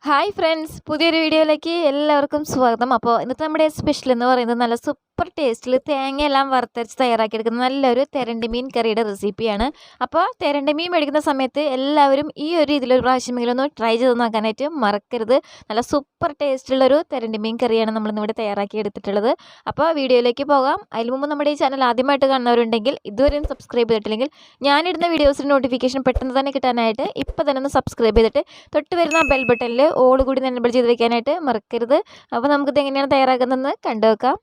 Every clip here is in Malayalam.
ഹായ് ഫ്രണ്ട്സ്, പുതിയൊരു വീഡിയോയിലേക്ക് എല്ലാവർക്കും സ്വാഗതം. അപ്പോൾ ഇന്നത്തെ നമ്മുടെ സ്പെഷ്യൽ എന്ന് പറയുന്നത് നല്ല സൂപ്പർ ടേസ്റ്റിൽ തേങ്ങയെല്ലാം വറുത്തരച്ച് തയ്യാറാക്കിയെടുക്കുന്ന നല്ലൊരു തെരണ്ടി മീൻ കറിയുടെ റെസിപ്പിയാണ്. അപ്പോൾ തെരണ്ടി മീൻ മേടിക്കുന്ന സമയത്ത് എല്ലാവരും ഈ ഒരു രീതിയിലൊരു പ്രാവശ്യമെങ്കിലും ഒന്ന് ട്രൈ ചെയ്ത് നോക്കാനായിട്ട് മറക്കരുത്. നല്ല സൂപ്പർ ടേസ്റ്റുള്ളൊരു തെരണ്ടി മീൻ കറിയാണ് നമ്മളിന്നിവിടെ തയ്യാറാക്കി എടുത്തിട്ടുള്ളത്. അപ്പോൾ വീഡിയോയിലേക്ക് പോകാം. അതിന് മുമ്പ് നമ്മുടെ ഈ ചാനൽ ആദ്യമായിട്ട് കാണുന്നവരുണ്ടെങ്കിൽ ഇതുവരെയും സബ്സ്ക്രൈബ് ചെയ്തിട്ടില്ലെങ്കിൽ ഞാനിടുന്ന വീഡിയോസിന് നോട്ടിഫിക്കേഷൻ പെട്ടെന്ന് തന്നെ കിട്ടാനായിട്ട് ഇപ്പോൾ തന്നെ ഒന്ന് സബ്സ്ക്രൈബ് ചെയ്തിട്ട് തൊട്ട് വരുന്ന ബെൽ ബട്ടണിൽ ഓൾ കൂടി എനേബിൾ ചെയ്ത് വെക്കാനായിട്ട് മറക്കരുത്. അപ്പോൾ നമുക്കിത് എങ്ങനെയാണ് തയ്യാറാക്കുന്നതെന്ന് കണ്ടു വെക്കാം.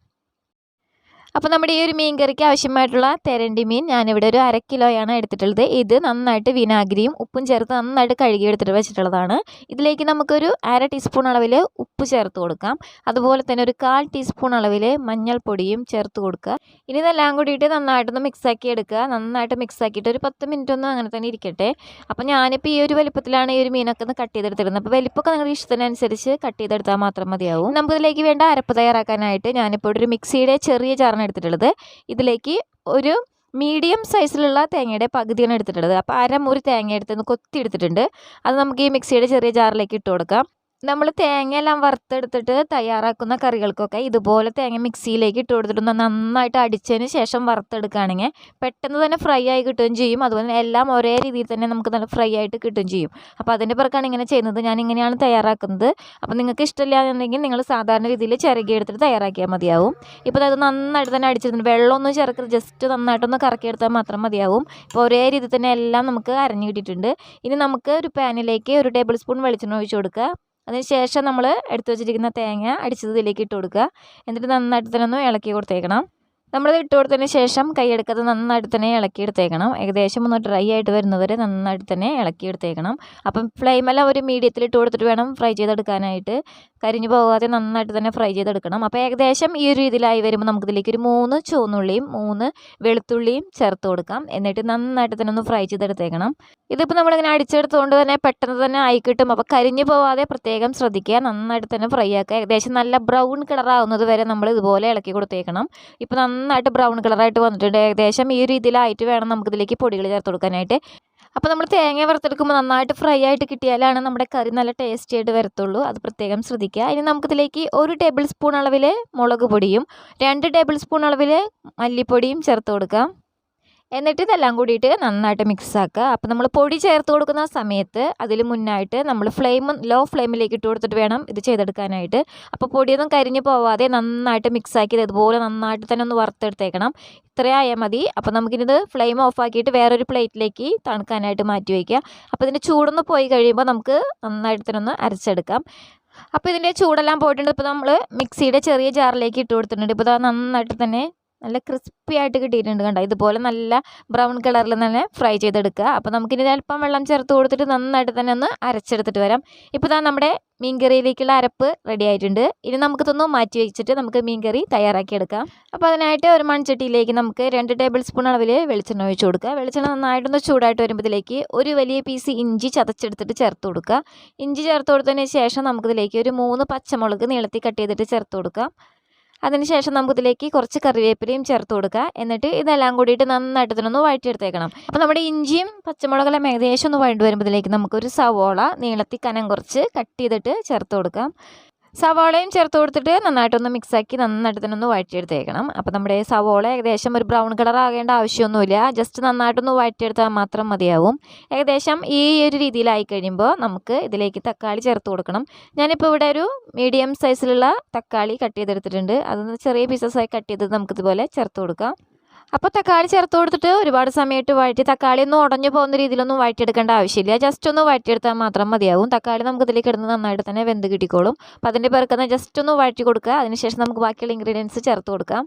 അപ്പോൾ നമ്മുടെ ഈ ഒരു മീൻ കറിക്ക് ആവശ്യമായിട്ടുള്ള തെരണ്ടി മീൻ ഞാനിവിടെ ഒരു 1/2 കിലോയാണ് എടുത്തിട്ടുള്ളത്. ഇത് നന്നായിട്ട് വിനാഗിരിയും ഉപ്പും ചേർത്ത് നന്നായിട്ട് കഴുകി എടുത്തിട്ട് വെച്ചിട്ടുള്ളതാണ്. ഇതിലേക്ക് നമുക്കൊരു 1/2 ടീസ്പൂൺ അളവിൽ ഉപ്പ് ചേർത്ത് കൊടുക്കാം. അതുപോലെ തന്നെ ഒരു 1/4 ടീസ്പൂൺ അളവിൽ മഞ്ഞൾപ്പൊടിയും ചേർത്ത് കൊടുക്കുക. ഇനി ഇതെല്ലാം കൂടിയിട്ട് നന്നായിട്ടൊന്ന് മിക്സാക്കി എടുക്കുക. നന്നായിട്ട് മിക്സാക്കിയിട്ട് ഒരു 10 മിനിറ്റ് ഒന്നും അങ്ങനെ തന്നെ ഇരിക്കട്ടെ. അപ്പോൾ ഞാനിപ്പോൾ ഈ ഒരു വലിപ്പത്തിലാണ് ഈ ഒരു മീനൊക്കെ ഒന്ന് കട്ട് ചെയ്തെടുത്തിരുന്നത്. അപ്പോൾ വലിപ്പമൊക്കെ നിങ്ങളുടെ ഇഷ്ടത്തിനനുസരിച്ച് കട്ട് ചെയ്തെടുത്താൽ മാത്രം മതിയാവും. നമുക്കിതിലേക്ക് വേണ്ട അരപ്പ് തയ്യാറാക്കാനായിട്ട് ഞാനിപ്പോൾ ഒരു മിക്സിയുടെ ചെറിയ ജാറാണ് എടുത്തിട്ടുള്ളത്. ഇതിലേക്ക് ഒരു മീഡിയം സൈസിലുള്ള തേങ്ങയുടെ പകുതിയാണ് എടുത്തിട്ടുള്ളത്. അപ്പോൾ അരമുറി തേങ്ങ എടുത്ത് കൊത്തി എടുത്തിട്ടുണ്ട്. അത് നമുക്ക് ഈ മിക്സിയുടെ ചെറിയ ജാറിലേക്ക് ഇട്ട് കൊടുക്കാം. നമ്മൾ തേങ്ങയെല്ലാം വറുത്തെടുത്തിട്ട് തയ്യാറാക്കുന്ന കറികൾക്കൊക്കെ ഇതുപോലെ തേങ്ങ മിക്സിയിലേക്ക് ഇട്ട് കൊടുത്തിട്ട് നന്നായിട്ട് അടിച്ചതിന് ശേഷം വറുത്തെടുക്കുകയാണെങ്കിൽ പെട്ടെന്ന് തന്നെ ഫ്രൈ ആയി കിട്ടുകയും ചെയ്യും. അതുപോലെ തന്നെ എല്ലാം ഒരേ രീതിയിൽ തന്നെ നമുക്ക് നല്ല ഫ്രൈ ആയിട്ട് കിട്ടുകയും ചെയ്യും. അപ്പോൾ അതിൻ്റെ പുറക്കാണ് ഇങ്ങനെ ചെയ്യുന്നത്. ഞാൻ ഇങ്ങനെയാണ് തയ്യാറാക്കുന്നത്. അപ്പോൾ നിങ്ങൾക്ക് ഇഷ്ടമില്ല എന്നുണ്ടെങ്കിൽ നിങ്ങൾ സാധാരണ രീതിയിൽ ചിരകി എടുത്തിട്ട് തയ്യാറാക്കിയാൽ മതിയാവും. ഇപ്പോൾ അത് നന്നായിട്ട് തന്നെ അടിച്ചിട്ടുണ്ട്. വെള്ളമൊന്നും ചേർക്കരുത്, ജസ്റ്റ് നന്നായിട്ടൊന്ന് കറക്കിയെടുത്താൽ മാത്രം മതിയാവും. ഇപ്പോൾ ഒരേ രീതിയിൽ തന്നെ എല്ലാം നമുക്ക് അരഞ്ഞു കിട്ടിയിട്ടുണ്ട്. ഇനി നമുക്ക് ഒരു പാനിലേക്ക് ഒരു ടേബിൾ സ്പൂൺ വെളിച്ചെണ്ണ ഒഴിച്ച് കൊടുക്കുക. അതിനുശേഷം നമ്മൾ എടുത്തു വെച്ചിരിക്കുന്ന തേങ്ങ അടിച്ചത് ഇതിലേക്ക് ഇട്ട് കൊടുക്കുക. എന്നിട്ട് നന്നായിട്ട് തന്നെ ഒന്ന് ഇളക്കി കൊടുത്തേക്കണം. നമ്മളിത് ഇട്ട് കൊടുത്തതിന് ശേഷം കൈയെടുക്കാതെ നന്നായിട്ട് തന്നെ ഇളക്കിയെടുത്തേക്കണം. ഏകദേശം ഒന്ന് ഡ്രൈ ആയിട്ട് വരുന്നവരെ നന്നായിട്ട് തന്നെ ഇളക്കിയെടുത്തേക്കണം. അപ്പം ഫ്ലെയിമെല്ലാം ഒരു മീഡിയത്തിൽ ഇട്ട് കൊടുത്തിട്ട് വേണം ഫ്രൈ ചെയ്തെടുക്കാനായിട്ട്. കരിഞ്ഞു പോകാതെ നന്നായിട്ട് തന്നെ ഫ്രൈ ചെയ്തെടുക്കണം. അപ്പോൾ ഏകദേശം ഈ ഒരു രീതിയിലായി വരുമ്പോൾ നമുക്കിതിലേക്ക് ഒരു 3 ചുവന്നുള്ളിയും 3 വെളുത്തുള്ളിയും ചേർത്ത് കൊടുക്കാം. എന്നിട്ട് നന്നായിട്ട് തന്നെ ഒന്ന് ഫ്രൈ ചെയ്തെടുത്തേക്കണം. ഇതിപ്പോൾ നമ്മളിങ്ങനെ അടിച്ചെടുത്തുകൊണ്ട് തന്നെ പെട്ടെന്ന് തന്നെ ആയി കിട്ടും. അപ്പോൾ കരിഞ്ഞു പോകാതെ പ്രത്യേകം ശ്രദ്ധിക്കുക. നന്നായിട്ട് തന്നെ ഫ്രൈ ആക്കുക. ഏകദേശം നല്ല ബ്രൗൺ കളറാവുന്നത് വരെ നമ്മൾ ഇതുപോലെ ഇളക്കി കൊടുത്തേക്കണം. ഇപ്പോൾ നന്നായിട്ട് ബ്രൗൺ കളറായിട്ട് വന്നിട്ടുണ്ട്. ഏകദേശം ഈ രീതിയിലായിട്ട് വേണം നമുക്കിതിലേക്ക് പൊടികൾ ചേർത്ത് കൊടുക്കാനായിട്ട്. അപ്പോൾ നമ്മൾ തേങ്ങ വറുത്തെടുക്കുമ്പോൾ നന്നായിട്ട് ഫ്രൈ ആയിട്ട് കിട്ടിയാലാണ് നമ്മുടെ കറി നല്ല ടേസ്റ്റി ആയിട്ട് വരത്തുള്ളൂ. അത് പ്രത്യേകം ശ്രദ്ധിക്കുക. ഇനി നമുക്കിതിലേക്ക് 1 ടേബിൾ സ്പൂൺ അളവിൽ മുളക് പൊടിയും 2 ടേബിൾ സ്പൂൺ അളവിൽ മല്ലിപ്പൊടിയും ചേർത്ത് കൊടുക്കാം. എന്നിട്ട് ഇതെല്ലാം കൂടിയിട്ട് നന്നായിട്ട് മിക്സ് ആക്കുക. അപ്പോൾ നമ്മൾ പൊടി ചേർത്ത് കൊടുക്കുന്ന സമയത്ത് അതിൽ മുന്നായിട്ട് നമ്മൾ ലോ ഫ്ലെയിമിലേക്ക് ഇട്ട് കൊടുത്തിട്ട് വേണം ഇത് ചെയ്തെടുക്കാനായിട്ട്. അപ്പോൾ പൊടിയൊന്നും കരിഞ്ഞു പോവാതെ നന്നായിട്ട് മിക്സാക്കി ഇതുപോലെ നന്നായിട്ട് തന്നെ ഒന്ന് വറുത്തെടുത്തേക്കണം. ഇത്രയായാൽ മതി. അപ്പോൾ നമുക്കിത് ഫ്ലെയിം ഓഫ് ആക്കിയിട്ട് വേറൊരു പ്ലേറ്റിലേക്ക് തണുക്കാനായിട്ട് മാറ്റി വയ്ക്കുക. അപ്പോൾ ഇതിൻ്റെ ചൂടൊന്ന് പോയി കഴിയുമ്പോൾ നമുക്ക് നന്നായിട്ട് തന്നെ ഒന്ന് അരച്ചെടുക്കാം. അപ്പോൾ ഇതിൻ്റെ ചൂടെല്ലാം പോയിട്ടുണ്ട്. ഇപ്പോൾ നമ്മൾ മിക്സിയുടെ ചെറിയ ജാറിലേക്ക് ഇട്ട് കൊടുത്തിട്ടുണ്ട്. ഇപ്പോൾ ഇത് നന്നായിട്ട് തന്നെ നല്ല ക്രിസ്പി ആയിട്ട് കിട്ടിയിട്ടുണ്ട്. കണ്ടോ, ഇതുപോലെ നല്ല ബ്രൗൺ കളറിൽ തന്നെ ഫ്രൈ ചെയ്തെടുക്കുക. അപ്പോൾ നമുക്കിനി അല്പം വെള്ളം ചേർത്ത് കൊടുത്തിട്ട് നന്നായിട്ട് തന്നെ ഒന്ന് അരച്ചെടുത്തിട്ട് വരാം. ഇപ്പോൾ നമ്മുടെ മീൻ കറിയിലേക്കുള്ള അരപ്പ് റെഡി ആയിട്ടുണ്ട്. ഇനി നമുക്കിതൊന്ന് മാറ്റി വെച്ചിട്ട് നമുക്ക് മീൻ കറി തയ്യാറാക്കിയെടുക്കാം. അപ്പോൾ അതിനായിട്ട് ഒരു മൺചട്ടിയിലേക്ക് നമുക്ക് 2 ടേബിൾ സ്പൂൺ അളവിൽ വെളിച്ചെണ്ണ ഒഴിച്ച് കൊടുക്കുക. വെളിച്ചെണ്ണ നന്നായിട്ടൊന്ന് ചൂടായിട്ട് വരുമ്പോഴത്തേക്ക് ഒരു വലിയ പീസ് ഇഞ്ചി ചതച്ചെടുത്തിട്ട് ചേർത്ത് കൊടുക്കുക. ഇഞ്ചി ചേർത്ത് കൊടുത്തതിന് ശേഷം നമുക്കിതിലേക്ക് ഒരു 3 പച്ചമുളക് നീളത്തിൽ കട്ട് ചെയ്തിട്ട് ചേർത്ത് കൊടുക്കാം. അതിനുശേഷം നമുക്കിതിലേക്ക് കുറച്ച് കറിവേപ്പിലയും ചേർത്ത് കൊടുക്കുക. എന്നിട്ട് ഇതെല്ലാം കൂടിയിട്ട് നന്നായിട്ട് ഇതിനൊന്ന് വഴറ്റിയെടുത്തേക്കണം. അപ്പോൾ നമ്മുടെ ഇഞ്ചിയും പച്ചമുളകെല്ലാം ഏകദേശം ഒന്ന് വഴണ്ട് വരുമ്പോഴത്തേക്ക് നമുക്കൊരു സവോള നീളത്തിൽ കനം കുറച്ച് കട്ട് ചെയ്തിട്ട് ചേർത്ത് കൊടുക്കാം. സവാളയും ചേർത്ത് കൊടുത്തിട്ട് നന്നായിട്ടൊന്ന് മിക്സാക്കി നന്നായിട്ട് തന്നെ ഒന്ന് വഴറ്റിയെടുത്തേക്കണം. അപ്പോൾ നമ്മുടെ സവോള ഏകദേശം ഒരു ബ്രൗൺ കളർ ആകേണ്ട ആവശ്യമൊന്നുമില്ല. ജസ്റ്റ് നന്നായിട്ടൊന്ന് വഴറ്റിയെടുത്താൽ മാത്രം മതിയാവും. ഏകദേശം ഈ ഒരു രീതിയിലായി കഴിയുമ്പോൾ നമുക്ക് ഇതിലേക്ക് തക്കാളി ചേർത്ത് കൊടുക്കണം. ഞാനിപ്പോൾ ഇവിടെ ഒരു മീഡിയം സൈസിലുള്ള തക്കാളി കട്ട് ചെയ്തെടുത്തിട്ടുണ്ട്. അതൊന്ന് ചെറിയ പീസസായി കട്ട് ചെയ്തത് നമുക്കിതുപോലെ ചേർത്ത് കൊടുക്കാം. അപ്പോൾ തക്കാളി ചേർത്ത് കൊടുത്തിട്ട് ഒരുപാട് സമയമായിട്ട് വഴറ്റി തക്കാളി ഒന്നും ഉടഞ്ഞു പോകുന്ന രീതിയിലൊന്നും വഴറ്റിയെടുക്കേണ്ട ആവശ്യമില്ല. ജസ്റ്റ് ഒന്ന് വഴറ്റിയെടുത്താൽ മാത്രം മതിയാവും. തക്കാളി നമുക്ക് ഇതിലേക്ക് ഇടുന്നത് നന്നായിട്ട് തന്നെ വെന്ത് കിട്ടിക്കോളും. അപ്പോൾ അതിൻ്റെ പേർക്കുന്ന ജസ്റ്റ് ഒന്ന് വഴറ്റി കൊടുക്കുക. അതിനുശേഷം നമുക്ക് ബാക്കിയുള്ള ഇൻഗ്രീഡിയൻസ് ചേർത്ത് കൊടുക്കാം.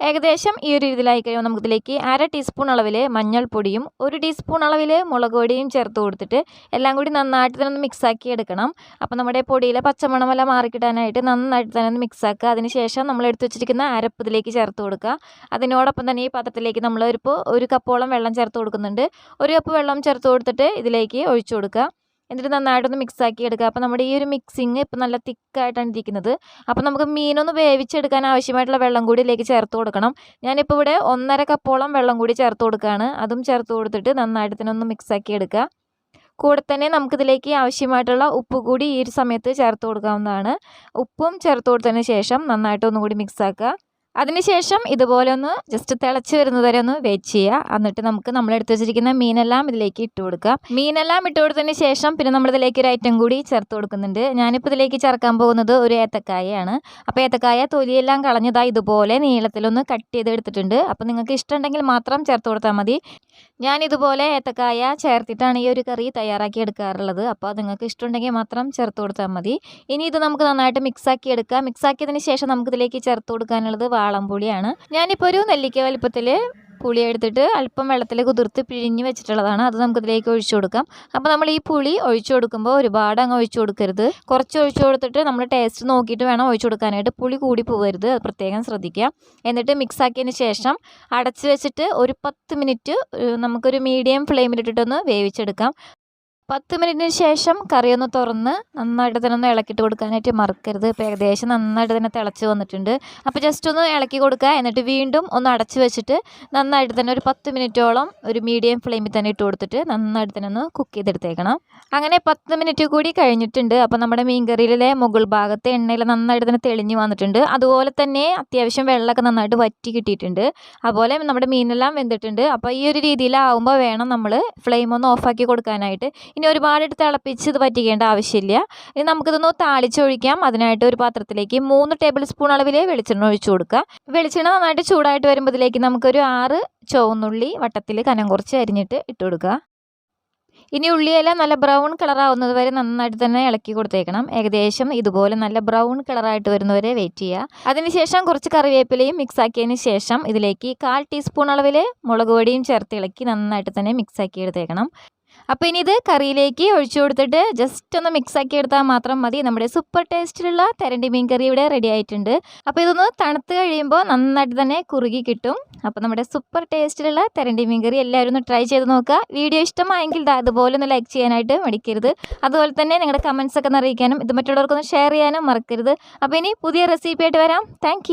ഏകദേശം ഈ ഒരു രീതിയിലായി കഴിയുമ്പോൾ നമുക്കിതിലേക്ക് 1/2 ടീസ്പൂൺ അളവിൽ മഞ്ഞൾപ്പൊടിയും 1 ടീസ്പൂൺ അളവിൽ മുളക് പൊടിയും ചേർത്ത് കൊടുത്തിട്ട് എല്ലാം കൂടി നന്നായിട്ട് തന്നെ ഒന്ന് മിക്സാക്കി എടുക്കണം. അപ്പോൾ നമ്മുടെ പൊടിയിലെ പച്ചമണമെല്ലാം മാറിക്കിട്ടാനായിട്ട് നന്നായിട്ട് തന്നെ ഒന്ന് മിക്സാക്കുക. അതിനുശേഷം നമ്മൾ എടുത്ത് വെച്ചിരിക്കുന്ന അരപ്പ് ഇതിലേക്ക് ചേർത്ത് കൊടുക്കുക. അതിനോടൊപ്പം തന്നെ ഈ പാത്രത്തിലേക്ക് നമ്മൾ ഒരു കപ്പോളം വെള്ളം ചേർത്ത് കൊടുക്കുന്നുണ്ട്. 1 കപ്പ് വെള്ളം ചേർത്ത് കൊടുത്തിട്ട് ഇതിലേക്ക് ഒഴിച്ചു കൊടുക്കുക. എന്നിട്ട് നന്നായിട്ടൊന്ന് മിക്സാക്കി എടുക്കുക. അപ്പോൾ നമ്മുടെ ഈ ഒരു മിക്സിങ് ഇപ്പോൾ നല്ല തിക്കായിട്ടാണ് ഇരിക്കുന്നത്. അപ്പോൾ നമുക്ക് മീനൊന്ന് വേവിച്ചെടുക്കാൻ ആവശ്യമായിട്ടുള്ള വെള്ളം കൂടി ഇതിലേക്ക് ചേർത്ത് കൊടുക്കണം. ഞാനിപ്പോൾ ഇവിടെ 1.5 കപ്പോളം വെള്ളം കൂടി ചേർത്ത് കൊടുക്കുകയാണ്. അതും ചേർത്ത് കൊടുത്തിട്ട് നന്നായിട്ട് തന്നെ ഒന്ന് മിക്സാക്കി എടുക്കുക. കൂടെ തന്നെ നമുക്കിതിലേക്ക് ആവശ്യമായിട്ടുള്ള ഉപ്പ് കൂടി ഈ ഒരു സമയത്ത് ചേർത്ത് കൊടുക്കാവുന്നതാണ്. ഉപ്പും ചേർത്ത് കൊടുത്തതിന് ശേഷം നന്നായിട്ട് ഒന്നുകൂടി മിക്സാക്കുക. അതിനുശേഷം ഇതുപോലെ ഒന്ന് ജസ്റ്റ് തിളച്ച് വരുന്നത് വരെ ഒന്ന് വെയിറ്റ് ചെയ്യുക. എന്നിട്ട് നമുക്ക് നമ്മളെടുത്ത് വെച്ചിരിക്കുന്ന മീനെല്ലാം ഇതിലേക്ക് ഇട്ട് കൊടുക്കാം. മീനെല്ലാം ഇട്ട് കൊടുത്തതിന് ശേഷം പിന്നെ നമ്മളിതിലേക്ക് ഒരു ഐറ്റം കൂടി ചേർത്ത് കൊടുക്കുന്നുണ്ട്. ഞാനിപ്പോൾ ഇതിലേക്ക് ചേർക്കാൻ പോകുന്നത് ഒരു ഏത്തക്കായയാണ്. അപ്പോൾ ഏത്തക്കായ തൊലിയെല്ലാം കളഞ്ഞതായി ഇതുപോലെ നീളത്തിലൊന്ന് കട്ട് ചെയ്തെടുത്തിട്ടുണ്ട്. അപ്പോൾ നിങ്ങൾക്ക് ഇഷ്ടമുണ്ടെങ്കിൽ മാത്രം ചേർത്ത് കൊടുത്താൽ മതി. ഞാനിതുപോലെ ഏത്തക്കായ ചേർത്തിട്ടാണ് ഈ ഒരു കറി തയ്യാറാക്കി എടുക്കാറുള്ളത്. അപ്പോൾ നിങ്ങൾക്ക് ഇഷ്ടമുണ്ടെങ്കിൽ മാത്രം ചേർത്ത് കൊടുത്താൽ മതി. ഇനി ഇത് നമുക്ക് നന്നായിട്ട് മിക്സാക്കി എടുക്കാം. മിക്സാക്കിയതിന് ശേഷം നമുക്കിതിലേക്ക് ചേർത്ത് കൊടുക്കാനുള്ളത് വാളംപുളിയാണ്. ഞാനിപ്പോൾ ഒരു നെല്ലിക്ക വലിപ്പത്തിൽ പുളി എടുത്തിട്ട് അല്പം വെള്ളത്തിൽ കുതിർത്ത് പിഴിഞ്ഞ് വെച്ചിട്ടുള്ളതാണ്. അത് നമുക്കിതിലേക്ക് ഒഴിച്ചു കൊടുക്കാം. അപ്പോൾ നമ്മൾ ഈ പുളി ഒഴിച്ചു കൊടുക്കുമ്പോൾ ഒരുപാട് അങ്ങ് ഒഴിച്ചു കൊടുക്കരുത്. കുറച്ച് ഒഴിച്ചു കൊടുത്തിട്ട് നമ്മൾ ടേസ്റ്റ് നോക്കിയിട്ട് വേണം ഒഴിച്ചു കൊടുക്കാനായിട്ട്. പുളി കൂടി പോകരുത്, അത് പ്രത്യേകം ശ്രദ്ധിക്കുക. എന്നിട്ട് മിക്സാക്കിയതിന് ശേഷം അടച്ച് വെച്ചിട്ട് ഒരു 10 മിനിറ്റ് നമുക്കൊരു മീഡിയം ഫ്ലെയിമിലിട്ടിട്ടൊന്ന് വേവിച്ചെടുക്കാം. 10 മിനിറ്റിന് ശേഷം കറി ഒന്ന് തുറന്ന് നന്നായിട്ട് തന്നെ ഒന്ന് ഇളക്കിയിട്ട് കൊടുക്കാനായിട്ട് മറക്കരുത്. ഇപ്പോൾ ഏകദേശം നന്നായിട്ട് തന്നെ തിളച്ച് വന്നിട്ടുണ്ട്. അപ്പോൾ ജസ്റ്റ് ഒന്ന് ഇളക്കി കൊടുക്കുക. എന്നിട്ട് വീണ്ടും ഒന്ന് അടച്ച് വെച്ചിട്ട് നന്നായിട്ട് തന്നെ ഒരു 10 മിനിറ്റോളം ഒരു മീഡിയം ഫ്ലെയിമിൽ തന്നെ ഇട്ട് കൊടുത്തിട്ട് നന്നായിട്ട് തന്നെ ഒന്ന് കുക്ക് ചെയ്തെടുത്തേക്കണം. അങ്ങനെ 10 മിനിറ്റ് കൂടി കഴിഞ്ഞിട്ടുണ്ട്. അപ്പോൾ നമ്മുടെ മീൻ കറിയിലെ മുകൾ ഭാഗത്തെ എണ്ണയിൽ നന്നായിട്ട് തന്നെ തെളിഞ്ഞ് വന്നിട്ടുണ്ട്. അതുപോലെ തന്നെ അത്യാവശ്യം വെള്ളമൊക്കെ നന്നായിട്ട് വറ്റി കിട്ടിയിട്ടുണ്ട്. അതുപോലെ നമ്മുടെ മീനെല്ലാം വെന്തിട്ടുണ്ട്. അപ്പോൾ ഈ ഒരു രീതിയിലാവുമ്പോൾ വേണം നമ്മൾ ഫ്ലെയിം ഒന്ന് ഓഫാക്കി കൊടുക്കാനായിട്ട്. ഇനി ഒരുപാട് തിളപ്പിച്ച് ഇത് പറ്റിക്കേണ്ട ആവശ്യമില്ല. ഇനി നമുക്കിതൊന്ന് താളിച്ചൊഴിക്കാം. അതിനായിട്ട് ഒരു പാത്രത്തിലേക്ക് 3 ടേബിൾ സ്പൂൺ അളവിൽ വെളിച്ചെണ്ണ ഒഴിച്ചു കൊടുക്കുക. വെളിച്ചെണ്ണ നന്നായിട്ട് ചൂടായിട്ട് വരുമ്പോൾ ഇതിലേക്ക് നമുക്കൊരു 6 ചുവന്നുള്ളി വട്ടത്തിൽ കനം കുറച്ച് അരിഞ്ഞിട്ട് ഇട്ട് കൊടുക്കുക. ഇനി ഉള്ളിയെല്ലാം നല്ല ബ്രൗൺ കളറാവുന്നത് വരെ നന്നായിട്ട് തന്നെ ഇളക്കി കൊടുത്തേക്കണം. ഏകദേശം ഇതുപോലെ നല്ല ബ്രൗൺ കളറായിട്ട് വരുന്നവരെ വെയിറ്റ് ചെയ്യുക. അതിനുശേഷം കുറച്ച് കറിവേപ്പിലയും മിക്സാക്കിയതിന് ശേഷം ഇതിലേക്ക് 1/4 ടീസ്പൂൺ അളവിൽ മുളക് പൊടിയും ചേർത്ത് ഇളക്കി നന്നായിട്ട് തന്നെ മിക്സാക്കി എടുത്തേക്കണം. അപ്പോൾ ഇനി ഇത് കറിയിലേക്ക് ഒഴിച്ചു കൊടുത്തിട്ട് ജസ്റ്റ് ഒന്ന് മിക്സാക്കി എടുത്താൽ മാത്രം മതി. നമ്മുടെ സൂപ്പർ ടേസ്റ്റിലുള്ള തെരണ്ടി മീൻ കറി ഇവിടെ റെഡി ആയിട്ടുണ്ട്. അപ്പോൾ ഇതൊന്ന് തണുത്ത് കഴിയുമ്പോൾ നന്നായിട്ട് തന്നെ കുറുകി കിട്ടും. അപ്പോൾ നമ്മുടെ സൂപ്പർ ടേസ്റ്റിലുള്ള തെരണ്ടി മീൻ കറി എല്ലാവരും ഒന്ന് ട്രൈ ചെയ്ത് നോക്കുക. വീഡിയോ ഇഷ്ടമായെങ്കിൽ അതുപോലെ ഒന്ന് ലൈക്ക് ചെയ്യാനായിട്ട് മടിക്കരുത്. അതുപോലെ തന്നെ നിങ്ങളുടെ കമൻസ് ഒക്കെ അറിയിക്കാനും ഇത് മറ്റുള്ളവർക്കൊന്ന് ഷെയർ ചെയ്യാനും മറക്കരുത്. അപ്പോൾ ഇനി പുതിയ റെസിപ്പി ആയിട്ട് വരാം. താങ്ക്